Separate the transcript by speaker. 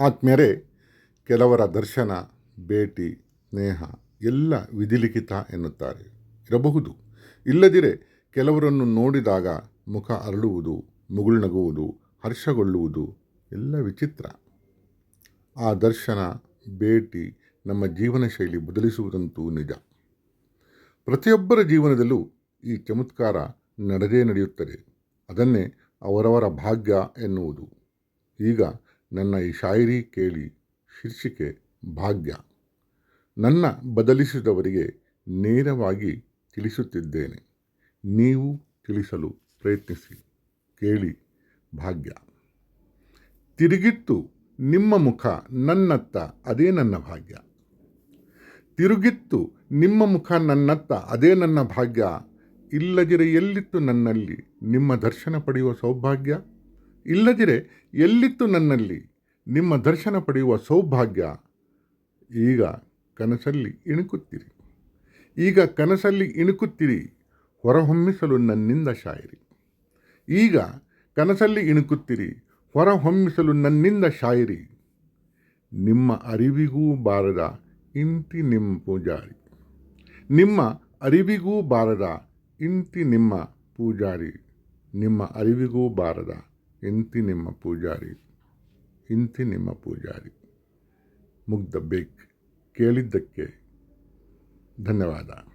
Speaker 1: ಆತ್ಮೀಯರೇ, ಕೆಲವರ ದರ್ಶನ, ಭೇಟಿ, ಸ್ನೇಹ ಎಲ್ಲ ವಿಧಿಲಿಖಿತ ಎನ್ನುತ್ತಾರೆ. ಇರಬಹುದು. ಇಲ್ಲದಿರೆ ಕೆಲವರನ್ನು ನೋಡಿದಾಗ ಮುಖ ಅರಳುವುದು, ಮುಗುಳ್ನಗುವುದು, ಹರ್ಷಗೊಳ್ಳುವುದು ಎಲ್ಲ ವಿಚಿತ್ರ. ಆ ದರ್ಶನ, ಭೇಟಿ ನಮ್ಮ ಜೀವನ ಶೈಲಿ ಬದಲಿಸುವುದಂತೂ ನಿಜ. ಪ್ರತಿಯೊಬ್ಬರ ಜೀವನದಲ್ಲೂ ಈ ಚಮತ್ಕಾರ ನಡೆಯುತ್ತದೆ. ಅದನ್ನೇ ಅವರವರ ಭಾಗ್ಯ ಎನ್ನುವುದು. ಈಗ ನನ್ನ ಈ ಶಾಯರಿ ಕೇಳಿ. ಶೀರ್ಷಿಕೆ ಭಾಗ್ಯ. ನನ್ನ ಬದಲಿಸಿದವರಿಗೆ ನೇರವಾಗಿ ತಿಳಿಸುತ್ತಿದ್ದೇನೆ. ನೀವು ತಿಳಿಸಲು ಪ್ರಯತ್ನಿಸಿ. ಕೇಳಿ. ಭಾಗ್ಯ. ತಿರುಗಿತ್ತು ನಿಮ್ಮ ಮುಖ ನನ್ನತ್ತ, ಅದೇ ನನ್ನ ಭಾಗ್ಯ. ತಿರುಗಿತ್ತು ನಿಮ್ಮ ಮುಖ ನನ್ನತ್ತ, ಅದೇ ನನ್ನ ಭಾಗ್ಯ. ಇಲ್ಲದಿರೆ ಎಲ್ಲಿತ್ತು ನನ್ನಲ್ಲಿ ನಿಮ್ಮ ದರ್ಶನ ಪಡೆಯುವ ಸೌಭಾಗ್ಯ. ಇಲ್ಲದಿರೆ ಎಲ್ಲಿತ್ತು ನನ್ನಲ್ಲಿ ನಿಮ್ಮ ದರ್ಶನ ಪಡೆಯುವ ಸೌಭಾಗ್ಯ. ಈಗ ಕನಸಲ್ಲಿ ಇಣುಕುತ್ತೀರಿ. ಹೊರಹೊಮ್ಮಿಸಲು ನನ್ನಿಂದ ಶಾಯರಿ. ಈಗ ಕನಸಲ್ಲಿ ಇಣುಕುತ್ತೀರಿ, ಹೊರಹೊಮ್ಮಿಸಲು ನನ್ನಿಂದ ಶಾಯರಿ. ನಿಮ್ಮ ಅರಿವಿಗೂ ಬಾರದ ಇಂತಿ ನಿಮ್ಮ ಪೂಜಾರಿ. ನಿಮ್ಮ ಅರಿವಿಗೂ ಬಾರದ ಇಂತಿ ನಿಮ್ಮ ಪೂಜಾರಿ. ನಿಮ್ಮ ಅರಿವಿಗೂ ಬಾರದ ಇಂತಿ ನಿಮ್ಮ ಪೂಜಾರಿ. ಮುಗ್ಧ ಬೇಕ್. ಕೇಳಿದ್ದಕ್ಕೆ ಧನ್ಯವಾದ.